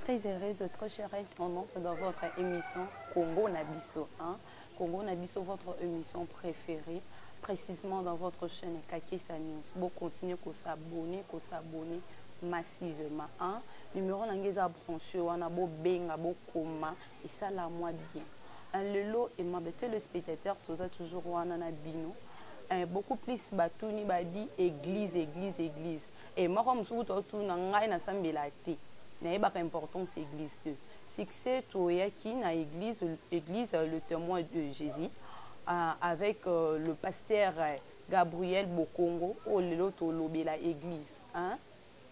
Très heureuse, très chère internaute dans votre émission Congo Nabiso. Congo Nabiso, votre émission préférée, précisément dans votre chaîne Kakesa News. Vous continuez à s'abonner massivement. Numéro n'angeza branché, on a beau benga, beau coma, et ça la moi bien. Le lot et ma bête le spectateur, tout ça toujours on a bino. Beaucoup plus batouni babi église. Et moi comme tout autour n'angai na sambelati. N'est pas importance église de succès toya qui na église le témoin de Jésus avec le pasteur Gabriel Bokongo au lelo to lobela église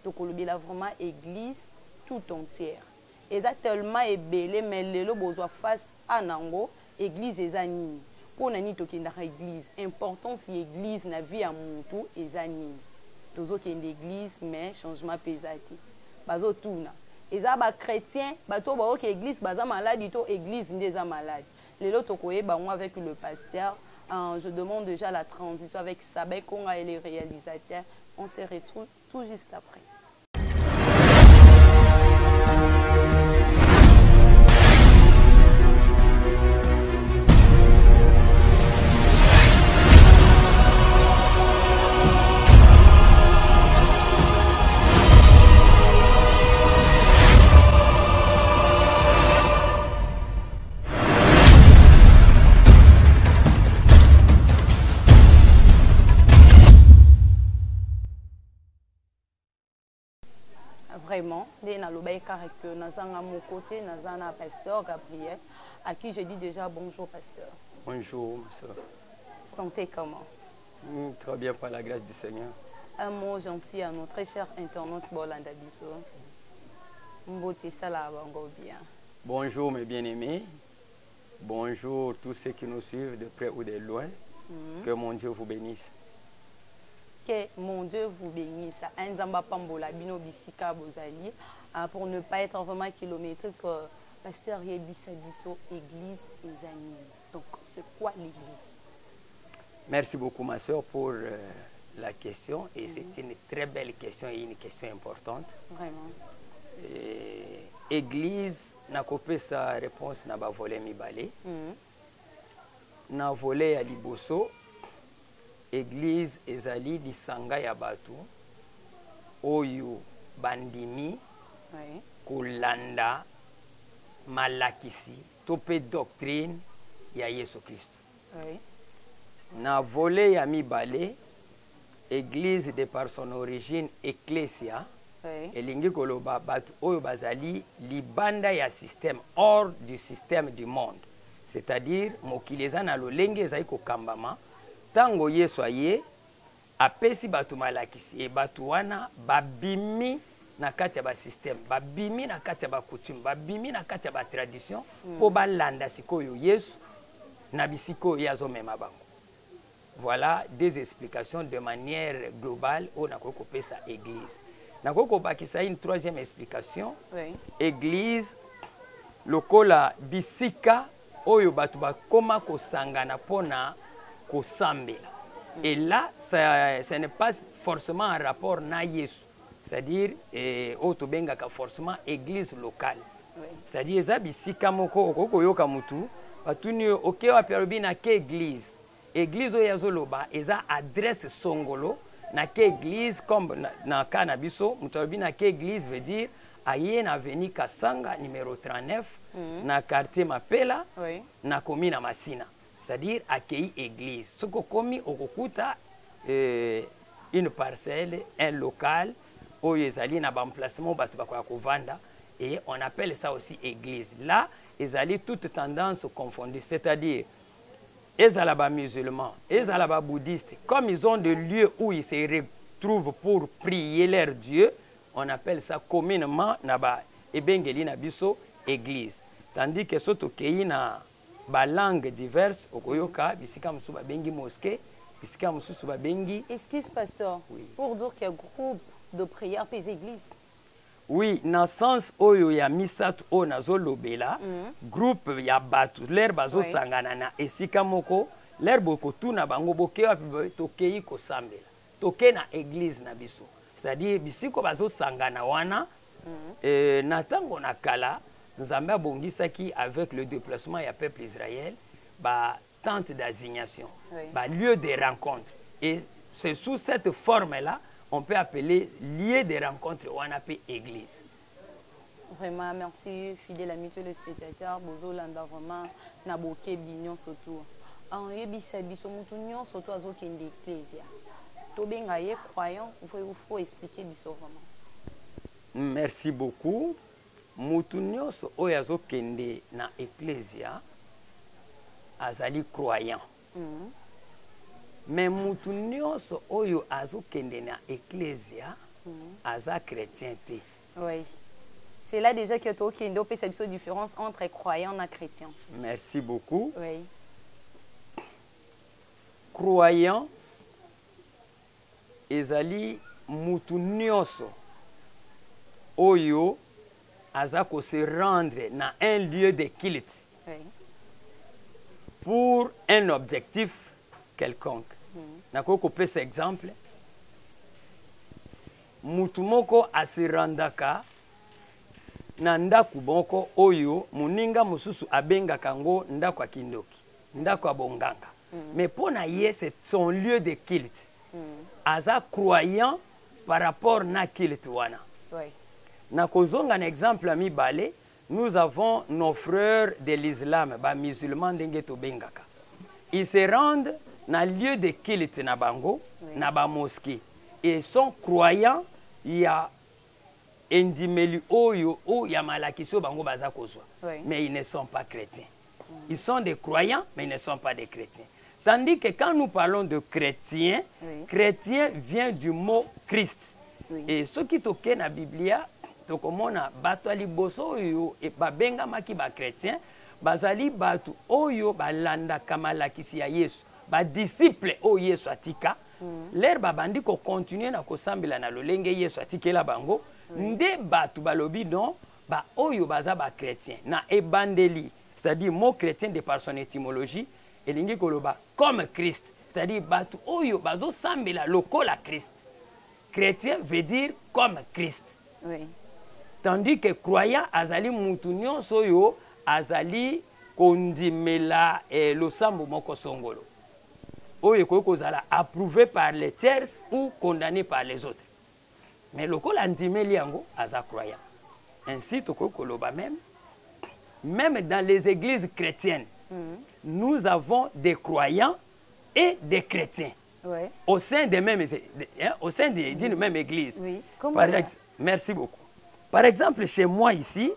to lobela vraiment église tout entière exactement et belé mais lelo bozwa face à nango église ezani pour nani to kenda église importance église na vie à muntu ezani tozo kende église mais changement pesati bazo tuna eza ba chrétien bato ba ok église baza malade to église ndeza malade lelo tokoye bango avec le pasteur je demande déjà la transition avec Sabé Konga et les réalisateurs on se retrouve tout juste après. Vraiment, dès na loba que nazanga mon côté, nazana pasteur Gabriel, à qui je dis déjà bonjour pasteur. Bonjour ma soeur. Santé comment? Très bien par la grâce du Seigneur. Un mot gentil à notre très cher internaute Bolanda Biso. Mbote sala bango bien. Bonjour mes bien-aimés. Bonjour tous ceux qui nous suivent de près ou de loin. Que mon Dieu vous bénisse. Que mon Dieu vous bénisse. Nzamba pambola bino bisika bozali pour ne pas être vraiment kilométrique. Pasteur Yebisa Biso, église et amis. Donc c'est quoi l'église? Merci beaucoup ma soeur pour la question et c'est une très belle question et une question importante. Vraiment. Église n'a coupé sa réponse n'a pas volé mi balé. N'a volé à liboso. Église ezali lisanga ya batu oyo bandimi kolanda malakisi tope doctrine ya Yesu Christ. Na volé ya mibale église de par son origine ecclesia elingi koloba batu oyo bazali libanda ya système hors du système du monde, c'est-à-dire mokili eza na lolenge ezali kokambama tango Yesu aye apesi batu malakisi e batu wana babimi na kati ya ba système, babimi na kati ya ba coutume, babimi na kati ya ba tradition po balanda sikoyo Yesu na bisiko yazo mema bango. Voilà des explications de manière globale au na koko pesa église. Na koko bakisa une troisième explication. Église lokola bisika oyo batu bakoma kosangana pona Sambela. Et là, ce n'est pas forcément un rapport na Yesu. C'est-à-dire, autobenga ka forcément église locale. C'est-à-dire, eza bisika moko okoyoka mutu, batuni oke wa perobi na ke église. Église oyo yazoloba, eza adresse songolo na ke église comme na kana biso, mutobi na ke église veut dire aye na avenue Kasanga numéro 39 na quartier Mapela na commune Masina. C'est-à-dire accueillir église. Ce qu'on commis au Kokuta, une parcelle, un local, où ils allaient dans l'emplacement et on appelle ça aussi église. Là, ils allaient toutes tendances confondues. C'est-à-dire, ils allaient musulmans, ils allaient bouddhistes. Comme ils ont des lieux où ils se retrouvent pour prier leur Dieu, on appelle ça communément église. Tandis que ce qui ba langue diverses okoyoka bisika musuba bengi mosquée bisika mususu ba bengi. Excuse pasteur. Oui. Pour dire qu'il y a groupe de prière pour les églises. Oui, dans sens oyo ya misatu o nazolobela groupe ya batu l'air bazo sangana na esika moko l'air boko tuna bango bokewa tokei ko sambela toke na église na biso, c'est-à-dire bisiko bazo sangana wana na tango na kala nzambe abongisaki avec le déplacement ya peuple Israël ba tente d'assignation, ba lieu de rencontre, et c'est sous cette forme là on peut appeler lieu de rencontre ou on appelle église. Vraiment, merci, fidèle ami téléspectateur. Bozo landa vraiment na boke bignon surtout. En yebisa biso mutu nyon surtout azo kende ecclesia. To benga ye croyant, il faut expliquer biso vraiment. Merci beaucoup. Mutu nyonso oyo azo kende na ecclesia azali croyant. Mais mutu nyonso oyo azo kende na ecclesia aza chrétien te. Oui. C'est là déjà que tu as une différence entre croyants et chrétiens. Merci beaucoup. Oui. Croyant, ezali mutu nyonso oyo azako se rendre dans un lieu de culte pour un objectif quelconque. Nakoko pesa exemple. Mutu moko asirandaka na ndaku bonko oyo muninga mususu abenga kango ndaku ya kindoki, ndaku ya bonganga. Mais pour na ye c'est son lieu de culte. Aza croyant par rapport na culte wana. Na kozonga un exemple ami balé, nous avons nos frères de l'islam, ba musulmans ndenge to bengaka. Ils se rendent na lieu de culte na bango, na ba mosquée, et sont croyants. Il y a Indimeli oyo o ya malakiso bango baza kozwa. Mais ils ne sont pas chrétiens. Ils sont des croyants, mais ils ne sont pas des chrétiens. Tandis que quand nous parlons de chrétiens, chrétien vient du mot Christ. Et ce qui toke na Biblia, tokomona bato aliboso oyo e babenga maki ba chrétien, bazali batu oyo balanda kamalakisi ya Yesu, ba disciple o Yesu atika. L'air babandi ko continuer na kosambela na lolenge Yesu atikela bango. Nde batu balobi non ba oyo baza ba chrétien na ebandeli, c'est-à-dire mot chrétien de par son étymologie elingi koloba comme Christ, c'est-à-dire batu oyo bazo sambela lokola Christ. Chrétien veut dire comme Christ. Tandis que croyant azali mutu nyonso oyo azali kondimela losambo moko songolo oyo kozala approuvé par les tiers ou condamné par les autres. Mais le col antimeli yango aza croyant. Ainsi tokoloba même dans les églises chrétiennes, nous avons des croyants et des chrétiens. Au sein des mêmes au sein d'une même église. Merci beaucoup. Par exemple, chez moi ici,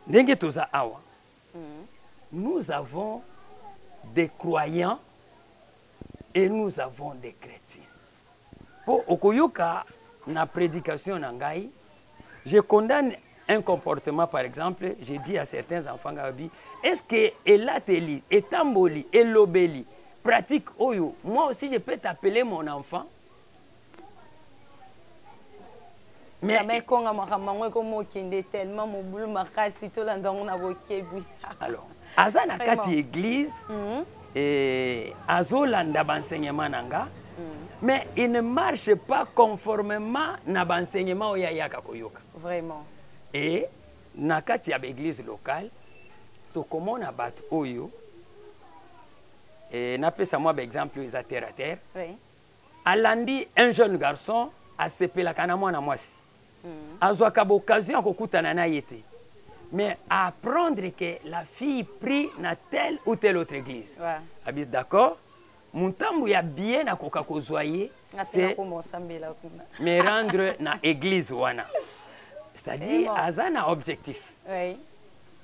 ndenge toza awa, nous avons des croyants et nous avons des chrétiens. Pour okoyoka na prédication nangai, je condamne un comportement. Par exemple, je dis à certains enfants gabi, est-ce que elateli, etamboli, elobeli pratique oyo, moi aussi je peux t'appeler mon enfant? Mais alors, azana kati église et azolanda enseignement nanga, mais il ne marche pas conformément na enseignement oya yaka koyoka. Vraiment. Et na kati ya église locale, to komona bat oyo et na pesa moi exemple les terre à terre. Alandi un jeune garçon a sepela kana mwana mwasi. Azwaka occasion kokutana na yete. Mais à apprendre que la fille prie dans telle ou telle autre église. Abis d'accord? Muntambu ya bien na koka kozwaye, c'est me rendre na église wana. C'est-à-dire azana objectif.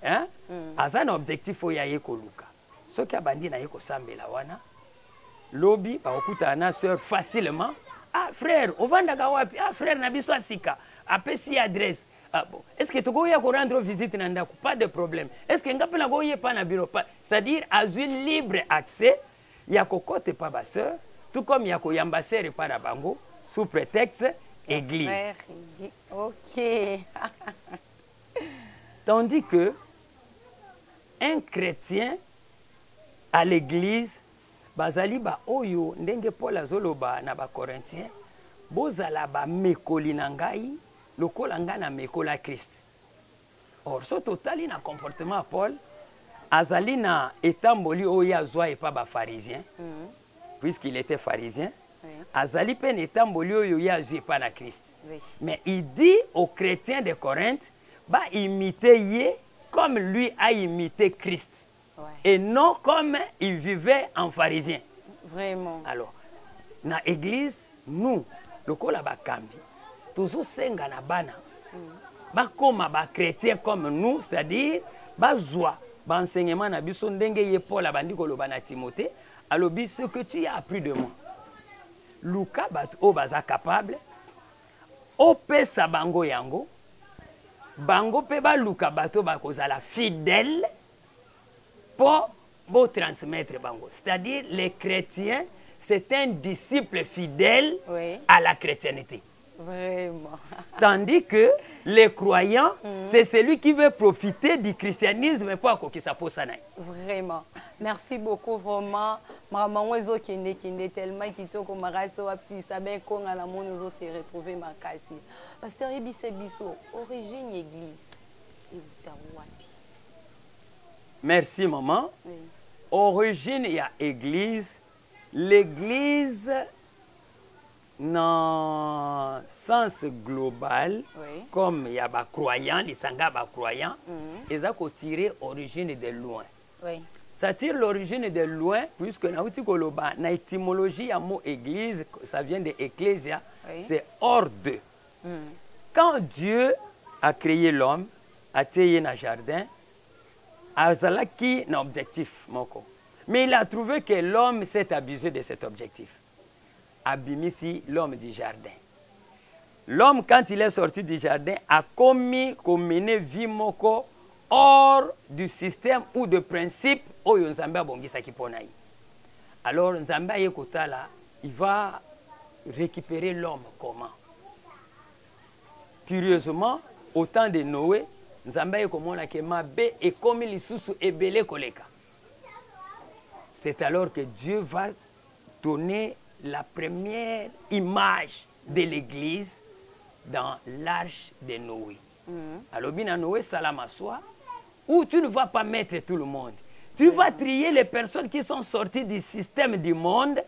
Hein? Azana objectif oya ye koluka. Soki abandi na ye kosambela wana, lobi ba okutana sœur facilement. Ah frère, ovandaka wapi? Ah frère na biso asika. Apesi adresse. Ah, bon. Est-ce que tu vas rendre visite? Pas de problème. Est-ce que tu vas pas na bureau? C'est-à-dire, à un libre accès, il y a cocotte pas ma soeur, tout comme il y a yambasser pas la bango, sous prétexte église. Ok. Tandis que un chrétien à l'église, bazali ba oyo ndenge Paul azoloba na ba Corinthiens, bozala ba mekoli nangai. lokola nga na mekola Christ. Or so totali na comportement Paul azali na etamboli oyo azwa epa ba pharisien puisqu'il était pharisien. Azali pen etamboli oyo azwa epa na Christ. Mais il dit aux chrétiens de Corinthe ba imiter yé comme lui a imité Christ. Et non comme il vivait en pharisien. Vraiment. Alors, dans l'église, nous, le kola bakambi, toujours senga na bana, bakoma ba chrétiens comme nous, c'est-à-dire bazwa, ba enseignement na biso ndenge ye Paul abandi koloba na Timothée, alobi ce que tu as appris de moi. Luka bat o baza capable, opesa bango yango, bango pe ba luka bato bakozala fidèle pour transmettre bango. C'est-à-dire les chrétiens, c'est un disciple fidèle à la chrétienté. Vraiment. Tandis que les croyants, c'est celui qui veut profiter du christianisme pour que ça puisse aller. Vraiment. Merci beaucoup, vraiment. Maman, je suis tellement kitoko marasi wa pisa ben konga na mon ozo se retrouver makasi. Pasteur Ebise Biso, origine église. Et wapi. Merci maman. Oui. Origine il y a église. L'église dans sens global, comme il y a des croyants, les sanga des croyants, ils ont tiré origine de loin. Oui. Ça tire l'origine de loin, puisque dans l'étymologie, le mot église, ça vient de ecclesia, c'est hors de. Quand Dieu a créé l'homme, a créé un jardin, azalaki un objectif moko. Mais il a trouvé que l'homme s'est abusé de cet objectif. Abimisi, l'homme du jardin. L'homme, quand il est sorti du jardin, a commis comme mené vie moko hors du système ou de principe où Nzambe abongisa kiponai. Alors Nzambe yekotala, il va récupérer l'homme comment? Curieusement, au temps de Noé, Nzambe yekomona ke mabe et comme lisusu ebele koleka. C'est alors que Dieu va donner la première image de l'église dans l'arche de Noé. Alors, bien Noé, salama soi, où tu ne vas pas mettre tout le monde. Tu vas trier les personnes qui sont sorties du système du monde,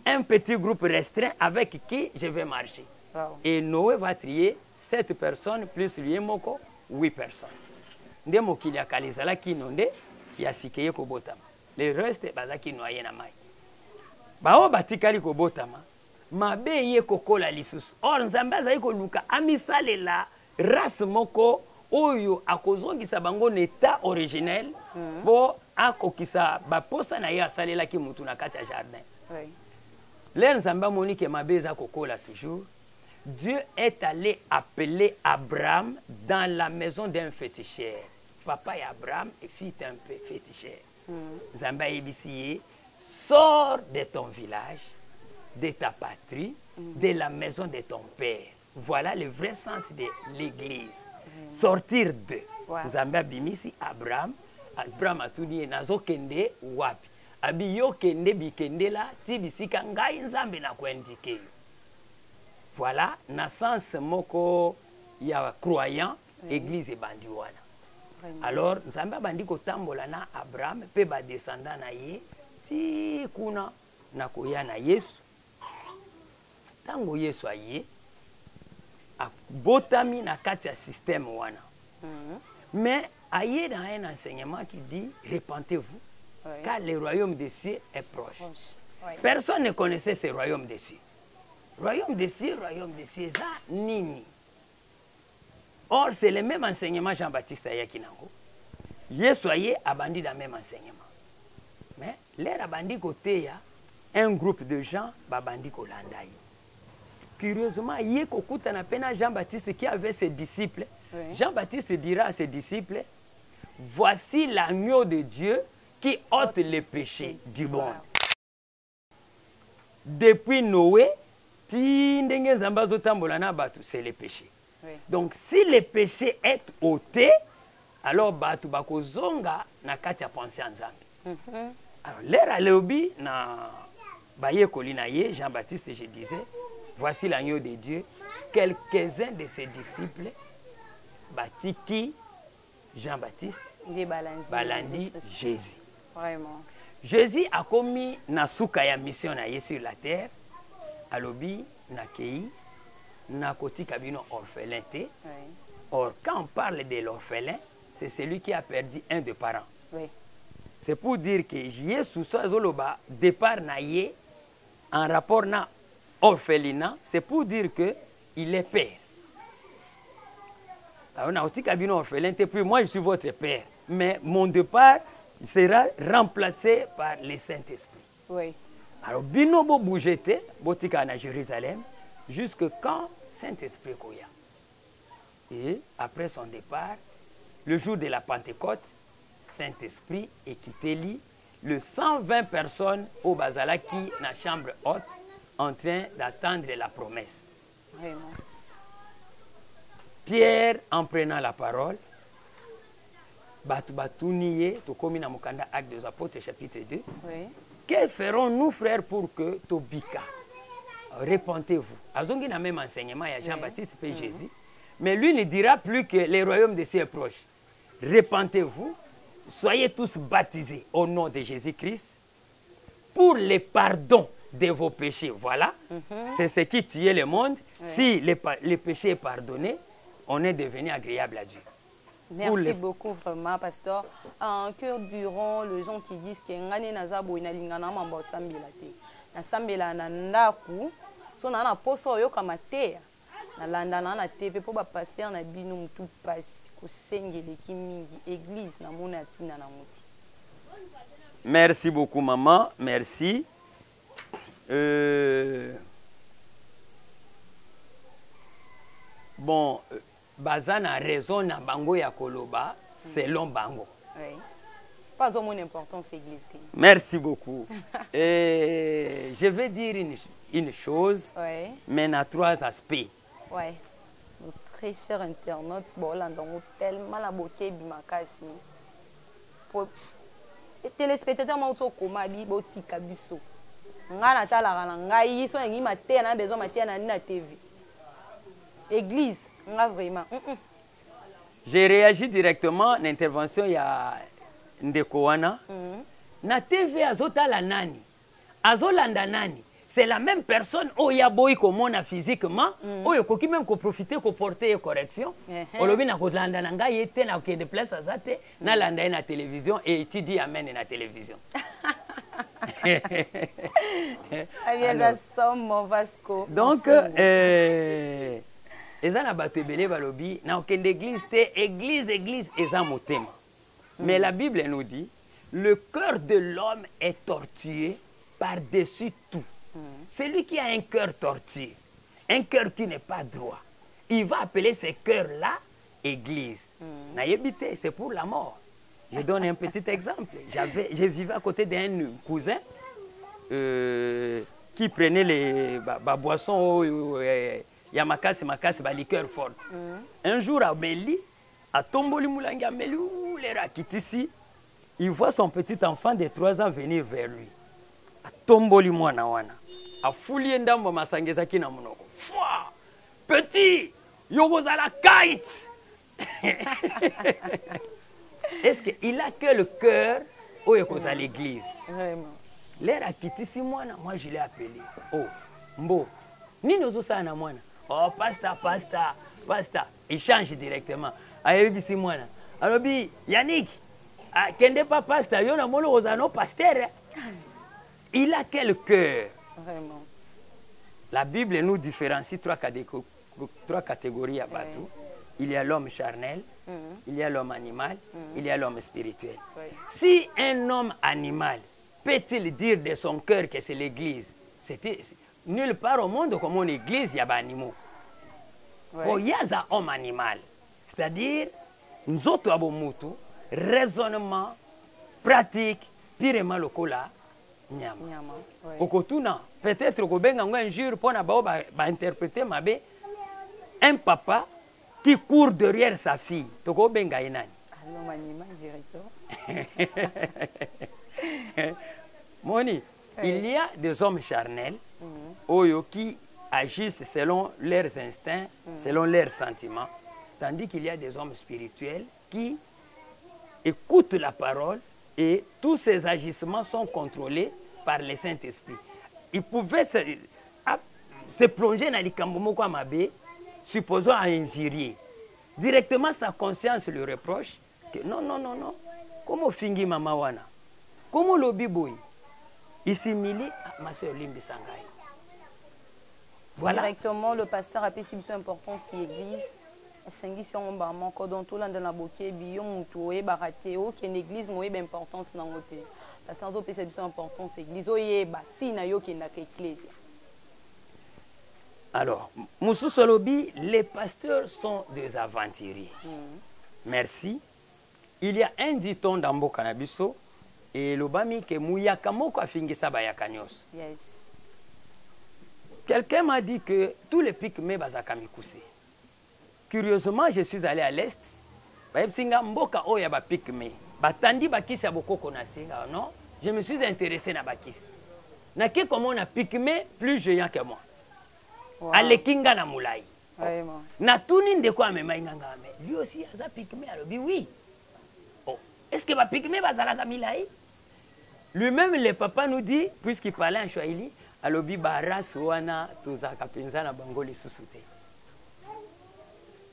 un petit groupe restreint avec qui je vais marcher. Et Noé va trier 7 personnes plus lui moko 8 personnes. Ndemo kili akalizala kinonde ya sikeye kobotama. Le reste bazaki noyé na mai. Bao batikali kobotama. Mabe ye kokola lisusu. Or Nzambe azali koluka amisalela race moko oyo akozongisa bango neta originel po akokisa baposa na ye asalelaki mutu na kati ya jardin. Le Nzambe moni ke mabe za kokola toujours. Dieu est allé appeler Abraham dans la maison d'un féticheur. Papa et Abraham et fils un peu féticheur. Nzamba Ebisiye, sors de ton village, de ta patrie, de la maison de ton père. Voilà le vrai sens de l'église. Sortir de. Nzamba Bimisi, Abraham a tout dit, nazo kende wapi. Abi yo kende bikende la, tibisika ngai Nzambe na kwendike. Voilà, naissance moko ya croyant, église et bandiwana. Alors, Nzambe bandi kotambola na Abraham, pe ba descendant na ye, ti kuna na koya na Yesu. Tango Yesu aye, a botami na kati ya système wana. Mais aye dans un enseignement qui dit, repentez-vous, car le royaume des cieux est proche. Personne ne connaissait ce royaume des cieux. Royaume des cieux, ça, nini. Or, c'est le même enseignement Jean-Baptiste Ayakinango. Yesoye abandi dans le même enseignement. Mais, l'air abandi côté, il y a un groupe de gens, babandi kolandaï. Curieusement, il y a Jean-Baptiste qui avait ses disciples. Jean-Baptiste dira à ses disciples, voici l'agneau de Dieu qui ôte les péchés du monde. Depuis Noé, c'est le péché. Donc, si le péché est ôté, alors batu bakozonga na kati ya pensée nzambe. Alors, l'air à l'obi na baye kolina ye Jean-Baptiste, je disais, voici l'agneau de Dieu quelques-uns de ses disciples batiki Jean-Baptiste balandi Jésus. Vraiment. Jésus a commis na suka ya mission na ye sur la terre, alobi na kei na kotika bino orphelin te. Or quand on parle de l'orphelin, c'est celui qui a perdu un des parents. Oui. C'est pour dire que Jésus zoloba départ na ye en rapport na orphelinat, c'est pour dire que il est père. Alors na kotika bino orphelin te, puis moi je suis votre père, mais mon départ sera remplacé par le Saint-Esprit. Oui. Alors, bino bo bougete, botika na Jérusalem, jusque quand Saint-Esprit koya. Et après son départ, le jour de la Pentecôte, Saint-Esprit est quitté lui, le 120 personnes au Bazalaki, na chambre haute, en train d'attendre la promesse. Vraiment. Pierre, en prenant la parole, Batuniye, Tokomi na Mukanda, Actes des Apôtres, chapitre 2. Oui. Que ferons-nous, frères, pour que Tobika, repentez-vous. Azongi n'a même enseignement, il y a Jean-Baptiste et Jésus. Mais lui ne dira plus que le royaume de Dieu est proche. Repentez-vous, soyez tous baptisés au nom de Jésus-Christ pour le pardon de vos péchés. Voilà, c'est ce qui tuait le monde. Si le péché est pardonné, on est devenu agréable à Dieu. Merci beaucoup vraiment, pasteur. En cœur durant les gens qui disent que ngani nazabo ina lingana mambo sambila te. Na sambila na ndaku, so na poso yo kamate. Na landa na TV po ba pasteur na bino mutu pasi ko sengele ki mingi église na mona tina na muti. Merci beaucoup maman, merci. Bon, Bazana a raison na bango ya koloba selon bango. Oui. Pas au moins importance église. Merci beaucoup. Je vais dire une chose, mais à 3 aspects. Oui. Très cher internaute, bon là donc tellement la beauté bimakasi. Pour téléspectateurs ma auto koma bi boti kabiso. Ngana tala kana ngai so ngi maté na besoin maté na TV. Église, vraiment. J'ai réagi directement à l'intervention il y a Ndekowana. Na TV azotala nani, azolanda nani. C'est la même personne où il y a boy comme on a physiquement, où il faut même profiter pour porter correction. Olobi na kolanda nanga yete na ke déplace azate na landa na télévision et tu dis amen na télévision. Donc eza na bato ebele balobi na okende église te, église eza motema. Mais la Bible nous dit le cœur de l'homme est tortueux par-dessus tout. Celui qui a un cœur tortueux, un cœur qui n'est pas droit, il va appeler ce cœur-là église. Naïbité, c'est pour la mort. Je donne un petit exemple. Je vivais à côté d'un cousin qui prenait les boissons, yamakasi, liqueur forte. Un jour à Meli, à Tomboli Moulangi, à Meli, Kitisi, il voit son petit enfant de 3 ans venir vers lui. À Tomboli Mouanawana. A foulier ndambo masangeza kina munoko. Fwa! Petit! Yogozala kite! Est-ce qu'il a que le cœur ou il est à l'église? Vraiment. L'air a quitté si moi je l'ai appelé. Oh, Mbo. Ni nous ça na moi. Oh, pasta. Il change directement. Ayebi si moi. Alors bi Yannick, kende pas pasta, yo na molo ozano pasteur. Il a quel cœur? Vraiment. La Bible nous différencie 3 catégories à Batou. Il y a l'homme charnel, il y a l'homme animal, il y a l'homme spirituel. Si un homme animal peut-il dire de son cœur que c'est l'église? Nulle part au monde comme une église, il y a des animaux. Il y a un homme animal. C'est-à-dire, nous autres, raisonnement, pratique, purement local. Okotuna, peut-être que un jour pour interpréter un papa qui court derrière sa fille. Animal Moni, il y a des hommes charnels qui agissent selon leurs instincts, selon leurs sentiments, tandis qu'il y a des hommes spirituels qui écoutent la parole et tous ces agissements sont contrôlés par le Saint-Esprit. Ils pouvaient se plonger dans les Kambomoko Amabe, supposons à injurier. Directement, sa conscience le reproche que non, non, non, non. Comment fingi mama wana? Comment lobi boy? Ici, Mili, ma soeur Limbi Sangai. Voilà. Directement, le pasteur a pris une importance à l'église. Sengi si on ba manko dans tout l'ande na boké biyo mutu e baraté o que l'église mo e ba importance na ngote. Pasteur zo pesa une importance église o ye ba si na yo ki na église. Alors, Moussou Solobi, les pasteurs sont des aventuriers. Merci. Il y a un dicton dans Mboka na biso et lobami ke muyaka moko afingisa bayaka nyos. Yes. Quelqu'un m'a dit que tous les pygmées bazaka mikuse. Curieusement, je suis allé à l'est. Baebsinga mboka oya ba pygmée. Batandi bakisi ya bokoko na senga, non? Je me suis intéressé na bakisi. Na ke comment on a pygmée plus géant que moi. Wow. Alekinga na mulai. Vraiment. Na tuni ndeko amema inganga ame. Lui aussi aza pygmée alobi oui. Oh, est-ce que ba pygmée bazalaka milai? Lui-même le papa nous dit puisqu'il parlait en Swahili, alobi baras wana tozaka penza na bango lisusu te.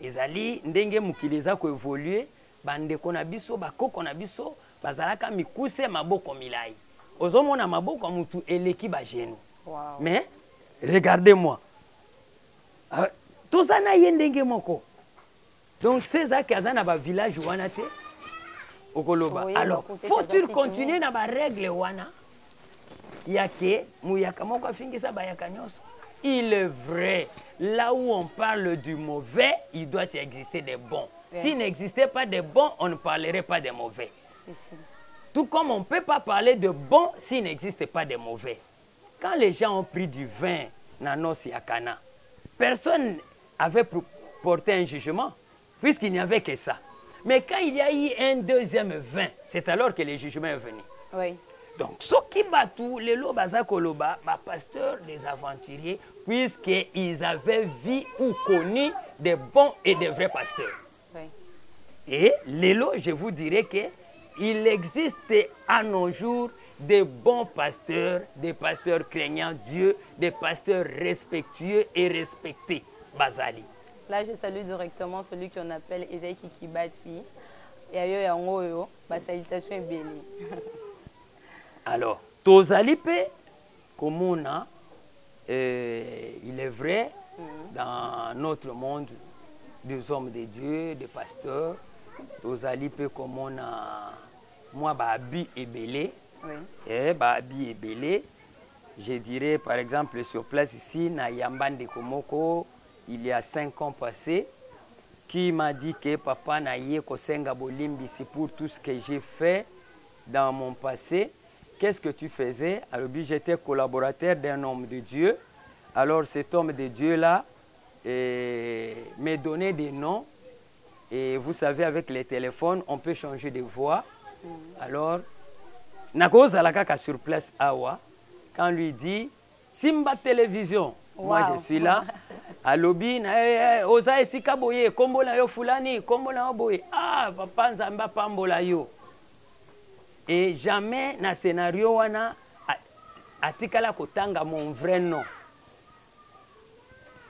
Ezali ndenge mukili eza ko évoluer bandeko na biso bakoko na biso bazalaka mikuse maboko milai. Ozomona maboko mutu eleki ba genou. Wow. Mais regardez-moi. Tozana yendenge moko. Donc c'est ça que azana ba village wana te okoloba. Alors, faut-il continuer na ba règle wana? Yake muyaka moko afingisa bayaka nyonso. Il est vrai, là où on parle du mauvais, il doit y exister des bons. Ouais. S'il n'existait pas de bons, on ne parlerait pas des mauvais. Tout comme on ne peut pas parler de bons s'il n'existe pas de mauvais. Quand les gens ont pris du vin dans nos Yakana, personne n'avait porté un jugement, puisqu'il n'y avait que ça. Mais quand il y a eu un deuxième vin, c'est alors que le jugement est venu. Oui. Donc, ce qui battent les lobaza koloba, pasteurs, des aventuriers, puisqu'ils avaient vu ou connu des bons et des vrais pasteurs. Oui. Et les lots, je vous dirais qu'il existe à nos jours des bons pasteurs, des pasteurs craignant Dieu, des pasteurs respectueux et respectés. Bazali. Là, je salue directement celui qu'on appelle Ezaï Kikibati. Et ayo yango ba salutation est bénie. Alors, Tozalipe, comme on a, il est vrai, dans notre monde, des hommes de Dieu, des pasteurs, Tozalipe, comme on a, moi, Babi et Belé, Babi et Belé, je dirais, par exemple, sur place ici, na Yambande Komoko, il y a 5 ans passés, qui m'a dit que papa na ye kosenga bolimbi, c'est pour tout ce que j'ai fait dans mon passé. Qu'est-ce que tu faisais? Alors, j'étais collaborateur d'un homme de Dieu. Alors, cet homme de Dieu-là me donnait des noms. Et vous savez, avec les téléphones, on peut changer de voix. Alors, Nakoza Lakaka sur place, Awa, quand lui dit Simba Télévision, wow. Moi je suis là. À lobby, Oza Esika Boye, Kombola Yo Fulani, Kombola Boye. Ah, papa Nzamba Pambola Yo. Et jamais na scénario wana atikala kotanga mon vrai nom.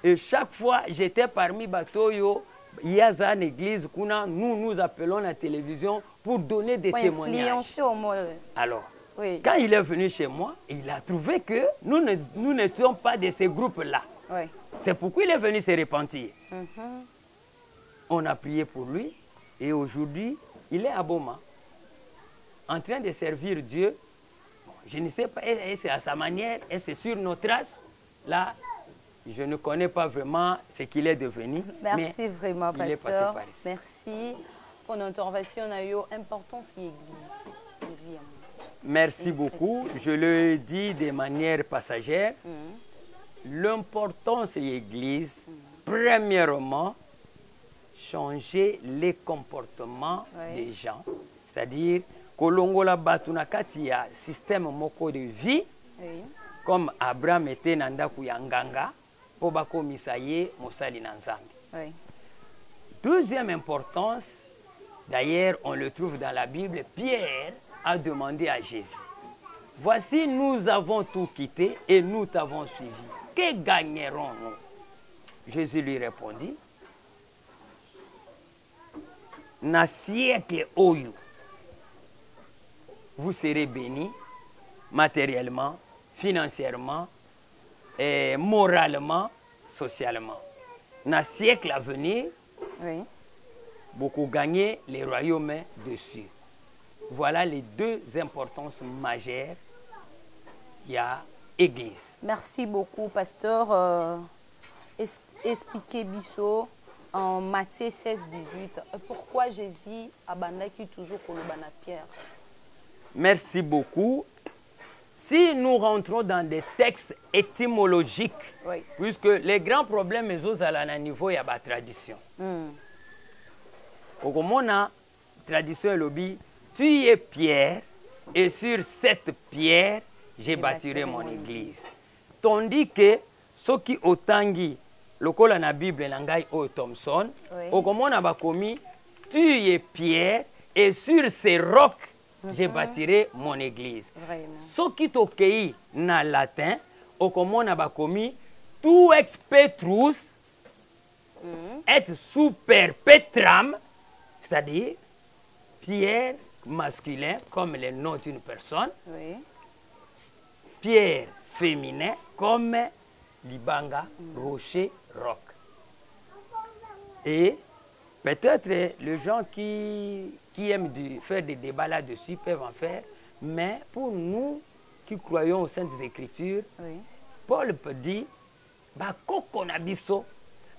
Et chaque fois j'étais parmi Batoyo, Yaza en église kuna, nous appelons la télévision pour donner des témoignages. Alors, oui. Quand il est venu chez moi, il a trouvé que nous n'étions pas de ces groupes-là. Oui. C'est pourquoi il est venu se repentir. On a prié pour lui et aujourd'hui, il est à Boma, en train de servir Dieu. Bon, je ne sais pas, est-ce à sa manière, est-ce sur nos traces? Là, je ne connais pas vraiment ce qu'il est devenu. Merci mais vraiment, il est passé par ici. Merci pour notre intervention. On a eu importance de l'Église. Merci beaucoup. Je le dis de manière passagère. L'importance de l'Église, premièrement, changer les comportements des gens. C'est-à-dire, kolongola batuna kati ya système moko de vie, comme Abraham était nanda kuyanganga, po bakomisa ye mosali na Nzambe. Oui. Deuxième importance, d'ailleurs on le trouve dans la Bible, Pierre a demandé à Jésus, voici nous avons tout quitté et nous t'avons suivi. Que gagnerons-nous? Jésus lui répondit, na siècle oyo, vous serez bénis matériellement, financièrement, et moralement, socialement. Na siècle à venir, Oui. beaucoup gagner les royaumes dessus. Voilà les deux importances majeures. Il y a Église. Merci beaucoup, pasteur. Expliquez Bisso en Matthieu 16, 18. Pourquoi Jésus a bandaki toujours kolobana Pierre? Merci beaucoup. Si nous rentrons dans des textes étymologiques, Oui. puisque les grands problèmes sont à la niveau de la tradition. Au la tradition lobby, tu es Pierre, et sur cette pierre, j'ai bâtiré mon église. Tandis que ceux qui ont tangi, le col dans la Bible, l'angai O. Thompson, au Komona bakomi, tu es Pierre, et sur ces rocs, j'ai bâtiré mon église. Ce qui t'occueille dans le latin, au Komona bakomi, tu ex Petrus, et super Petram, c'est-à-dire Pierre masculin, comme le nom d'une personne, Oui. Pierre féminin, comme Libanga, rocher, roc. Et peut-être les gens qui aiment faire des débats là-dessus peuvent en faire, mais pour nous qui croyons aux Saintes Écritures, Oui. Paul peut dire, bakoko na biso,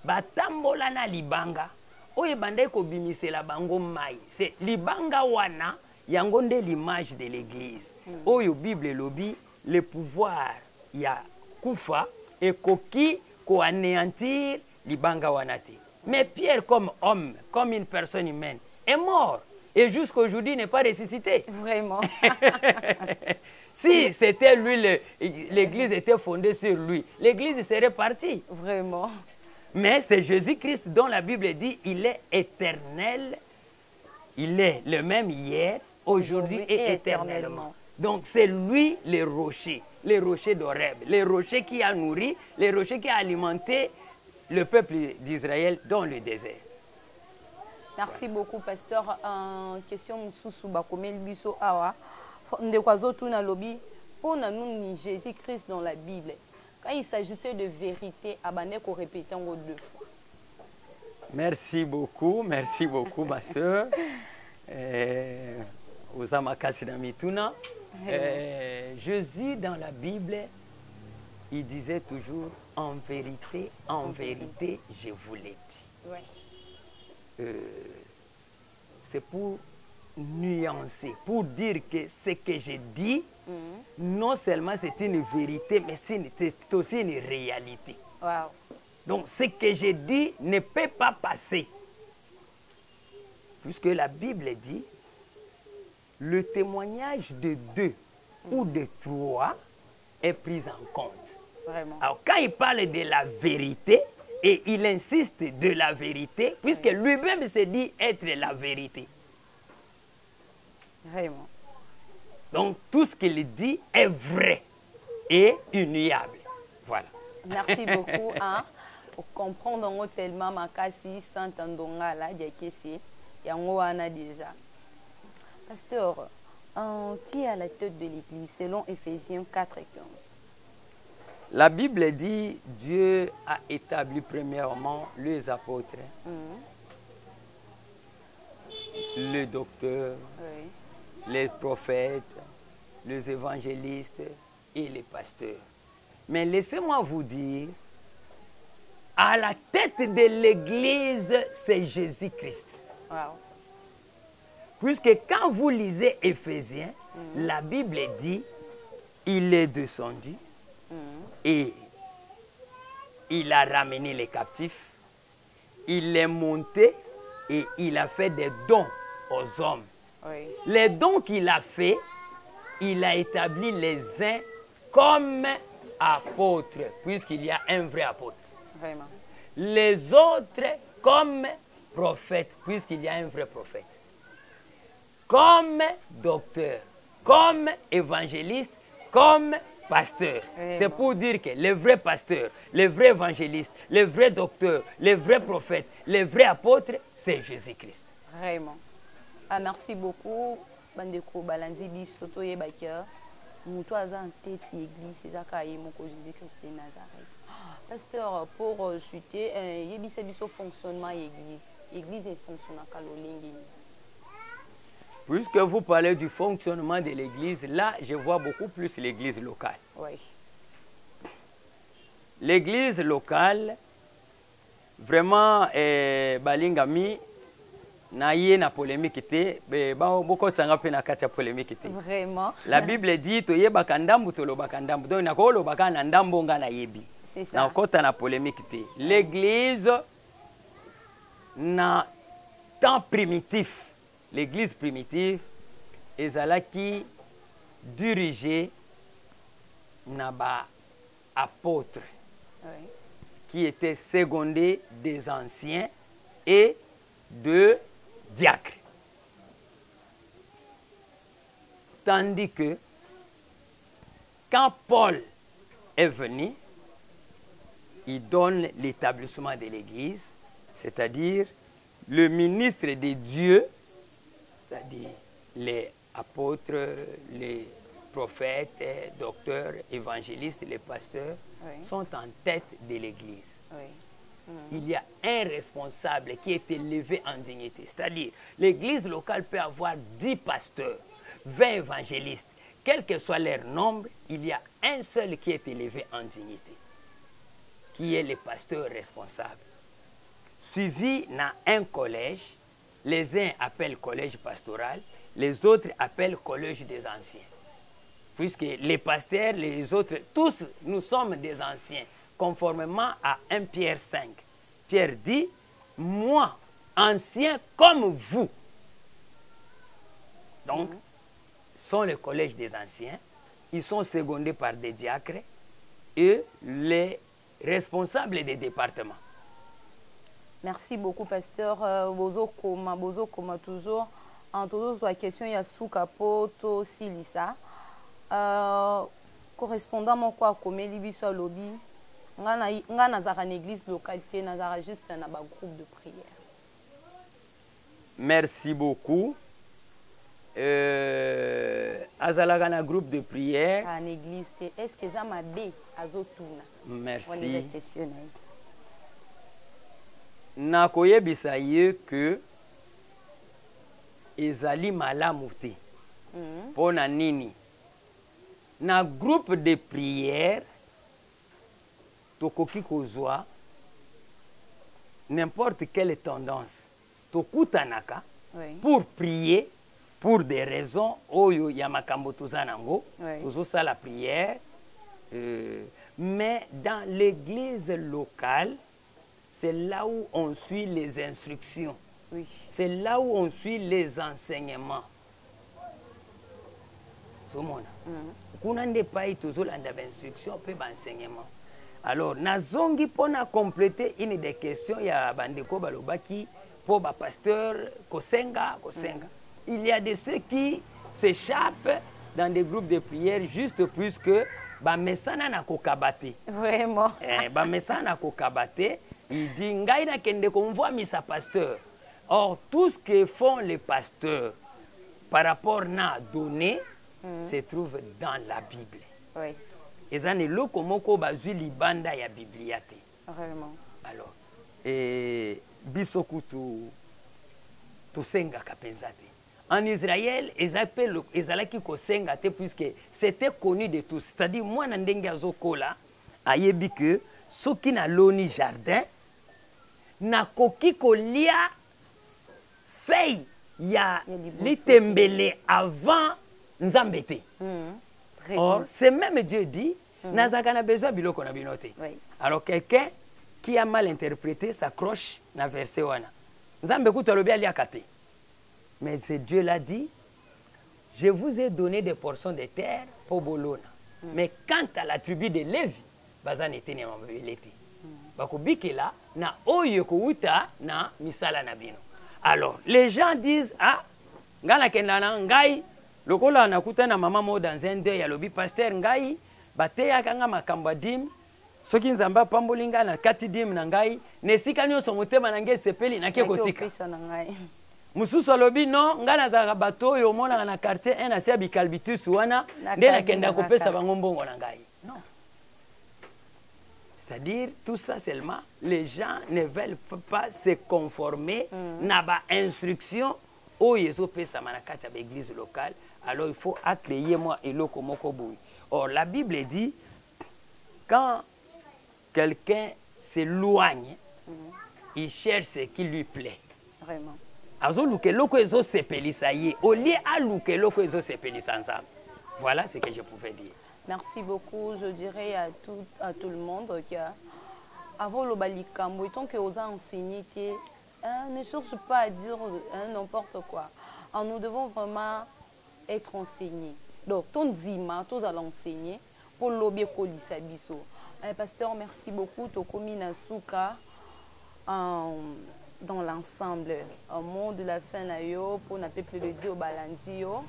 batambola na libanga, oye bande ko bimisela bango mai. C'est libanga wana, yango nde l'image de l'église. Oyo Bible lobi, le pouvoir ya kufa et koki ko anéantir libanga wana te. Mais Pierre comme homme, comme une personne humaine, est mort. Et jusqu'à aujourd'hui n'est pas ressuscité. Vraiment. Si c'était lui, l'église était fondée sur lui, l'église serait partie. Vraiment. Mais c'est Jésus-Christ dont la Bible dit il est éternel, il est le même hier, aujourd'hui et éternellement. Donc c'est lui le rocher d'Horeb, le rocher qui a nourri, le rocher qui a alimenté le peuple d'Israël dans le désert. Merci beaucoup, pasteur. En question, Moussou Bakomel Bisso Awa, Ndekwazo Tuna Lobby, pour nous, Jésus-Christ dans la Bible. Quand il s'agissait de vérité, Abane qu'on répétait en 2 fois. Merci beaucoup, ma soeur. Jésus dans la Bible, il disait toujours en vérité, je vous l'ai dit. Ouais. C'est pour nuancer, pour dire que ce que j'ai dit, non seulement c'est une vérité, mais c'est aussi une réalité. Wow. Donc ce que j'ai dit ne peut pas passer. Puisque la Bible dit, le témoignage de 2 ou de 3 est pris en compte. Vraiment. Alors quand il parle de la vérité, et il insiste de la vérité, puisque lui-même se dit être la vérité. Vraiment. Donc tout ce qu'il dit est vrai et inéluctable. Voilà. Merci beaucoup. Hein, pour comprendre tellement Makasi, Santandonga, là, Diakesi, Yangoana déjà. Pasteur, qui est à la tête de l'Église selon Éphésiens 4 et 15? La Bible dit Dieu a établi premièrement les apôtres, les docteurs, les prophètes, les évangélistes et les pasteurs. Mais laissez-moi vous dire, à la tête de l'Église, c'est Jésus-Christ. Wow. Puisque quand vous lisez Éphésiens, la Bible dit, il est descendu et il a ramené les captifs, il est monté et il a fait des dons aux hommes. Oui. Les dons qu'il a fait, il a établi les uns comme apôtres, puisqu'il y a un vrai apôtre. Vraiment. Les autres comme prophètes, puisqu'il y a un vrai prophète. Comme docteur, comme évangéliste, comme pasteur. C'est pour dire que les vrais pasteurs, les vrais évangélistes, les vrais docteurs, les vrais prophètes, les vrais apôtres, c'est Jésus-Christ. Vraiment. Ah, merci beaucoup. Bandeko Balanzi biso to yebaka. Muto aza en tête l'église, c'est ça Jésus-Christ de Nazareth. Pasteur, pour chuter, yebisa biso fonctionnement l'église. L'église est fonctionnant kalolingi. Puisque vous parlez du fonctionnement de l'église, là, je vois beaucoup plus l'église locale. Oui. L'église locale, vraiment, balingami, naïe na polémique té, beaucoup de sanga pe na katia polémique té. Vraiment. La Bible dit to yeba kandambu to lo bakandambu. Donc na ko lo bakana ndambo nga na yebi. C'est ça. Na kota na polémique té. L'église na temps primitif. L'église primitive ezalaki dirigée na ba apôtres qui étaient secondés des anciens et de diacres. Tandis que quand Paul est venu, il donne l'établissement de l'église, c'est-à-dire le ministre de Dieu, c'est-à-dire les apôtres, les prophètes, les docteurs, évangélistes, les pasteurs, sont en tête de l'église. Il y a un responsable qui est élevé en dignité. C'est-à-dire, l'église locale peut avoir 10 pasteurs, 20 évangélistes. Quel que soit leur nombre, il y a un seul qui est élevé en dignité, qui est le pasteur responsable. Suivi dans un collège, les uns appellent collège pastoral, les autres appellent collège des anciens. Puisque les pasteurs, les autres, tous nous sommes des anciens, conformément à 1 Pierre 5. Pierre dit, moi, ancien comme vous. Donc, sont les collèges des anciens, ils sont secondés par des diacres et les responsables des départements. Merci beaucoup, pasteur. Bozo Koma toujours. En toujours la question, il y a Soukapoto Silisa. Correspondant mon quoi comme Libiso lobby. Nga nazara une église locale, nazara juste un groupe de prière. Merci beaucoup. Azalaga na groupe de prière. En église, est-ce que ça m'a bé azotuna? Merci. Nakoyebisa ye que ezali malamu te. Pona nini? Na groupe de prière, tokoki kozwa n'importe quelle tendance. Tokutanaka pour prier pour des raisons oyo ya makambo tozanango, tozosa la prière. Mais dans l'église locale, c'est là où on suit les instructions. Oui. C'est là où on suit les enseignements. Kuna nde pai tozolanda ba instruction pe ba enseignement. Alors nazongi pona compléter une des questions ya bandeko balobaki pour ba pasteur kosenga. Il y a de ceux qui s'échappent dans des groupes de prière juste puisque ba mesana na kokabate. Vraiment. Ba mesana na kokabate, il dit ngai na kende konvoi misa pasteur. Or tout ce que font les pasteurs par rapport à donner se trouve dans la Bible. Oui. Et ça n'est pas comme on bazui libanda ya bibliate. Vraiment. Alors, bisoku tu senga kapenzate. En Israël, ils appellent ezalaki ko senga te puisque c'était connu de tous. C'est-à-dire moi na ndenge azokola ayebi que soki na loni jardin na koki kolia feuille ya litembele avant nzambete. Or, c'est même Dieu dit, nazaka na besoin biloko na binote. Alors quelqu'un qui a mal interprété s'accroche na verset wana. Nzambe kutalobi ali akate. Mais c'est Dieu l'a dit, je vous ai donné des portions de terre pour Bolona. Mais quant à la tribu de Lévi, bazan était ne mambelete. bakobikela na oyo kouta na misala na bino. Alors les gens disent ah ngana kendana ngai lokola nakuta na mama mo dans un deuil alobi pasteur ngai bateyaka nga makambo dim soki nzambe apambolinga na kati dim na ngai nesika nyonso motema na ngai sepeli nake kotika mususu alobi no nga nazalaka bato oyo omonaka na quartier 1 asia bikalbitus wana nde nakenda kopesa bango mbongo na ngai. Non. C'est-à-dire, tout ça seulement, les gens ne veulent pas se conformer à l'instruction où ils ont fait ça dans l'église locale. Alors, il faut accueillir moi et le komokoboui. Or, la Bible dit, quand quelqu'un s'éloigne, il cherche ce qui lui plaît. Vraiment. Voilà ce que je pouvais dire. Merci beaucoup. Je dirais à tout le monde que avant le balikambo, tant que vous enseigné, ne cherche pas à dire n'importe quoi. Nous devons vraiment être enseignés. Donc, ton dima, tous à l'enseigner pour l'objet kolisabiso. Pasteur, merci beaucoup. Tokomi Nasuka dans l'ensemble. Au monde de la fin nayo pour ne plus le dire au balandio.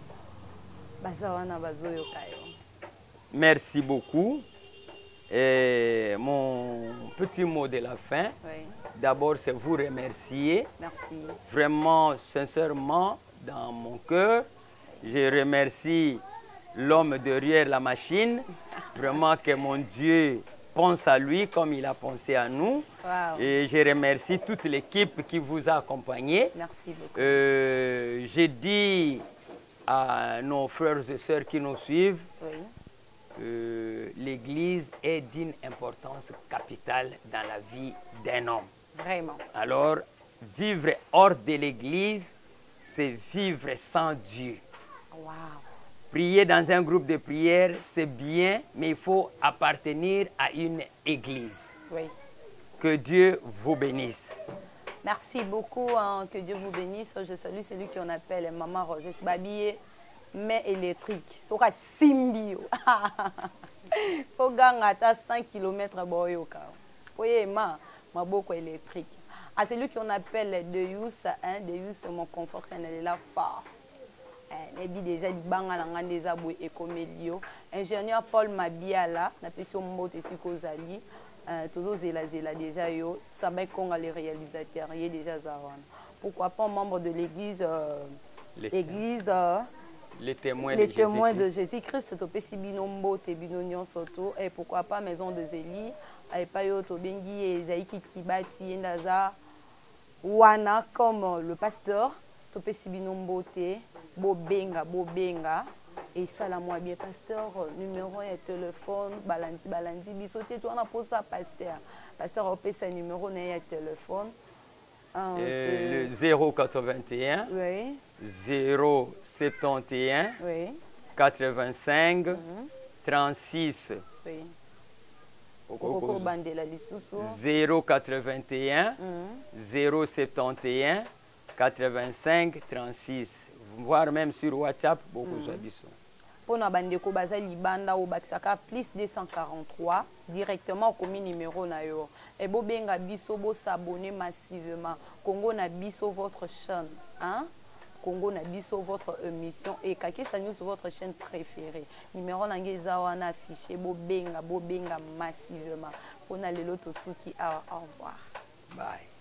Bazawana bazoyo kayo. Merci beaucoup. Et mon petit mot de la fin, d'abord c'est vous remercier. Merci. Vraiment, sincèrement, dans mon cœur, je remercie l'homme derrière la machine. Vraiment que mon Dieu pense à lui comme il a pensé à nous. Wow. Et je remercie toute l'équipe qui vous a accompagné. Merci beaucoup. Je dis à nos frères et sœurs qui nous suivent, l'Église est d'une importance capitale dans la vie d'un homme. Vraiment. Alors, vivre hors de l'Église, c'est vivre sans Dieu. Wow. Prier dans un groupe de prière, c'est bien, mais il faut appartenir à une Église. Oui. Que Dieu vous bénisse. Merci beaucoup, hein, que Dieu vous bénisse. Je salue celui qu'on appelle Maman Rosette Babie. Mais électrique, c'est quoi Simbio? Faut gagner à 100 km boyoka. Voyez ma beaucoup électrique. À celui qu'on appelle Deus, hein, Deus mon confort quand elle est là fort. Elle dit déjà du banga na des aboués et comédio. Ingénieur Paul Mabiala, na peso mbote sikozali. Toujours zela déjà yo. Sabay Konga les réalisateurs, il est déjà zawan. Pourquoi pas membre de l'église l'église les témoins de Jésus-Christ, et pourquoi pas Maison de Zélie, et Payoto Bengi et Zaiki Kibati et Naza, Wana comme le pasteur, Topé Sibinombo, Bobenga, et ça la moi bien pasteur, numéro et téléphone, Balandi, bisoté, toi on a posé ça pasteur, Opé sa numéro et téléphone. Le 081 oui. 071 oui. 85 36 oui. 081 071 85 36, voire même sur WhatsApp beaucoup d'habitants. Pour nous bandeko bazali banda au Baksaka plus 243 directement au commis numéro na yo. Et bo benga biso bo s'abonner massivement. Congo na biso votre chaîne, hein? Congo na biso votre émission et Kakisa News votre chaîne préférée. Numéro nangeza wana affiché bo benga massivement. Pour na lelo tosuki au revoir. Bye.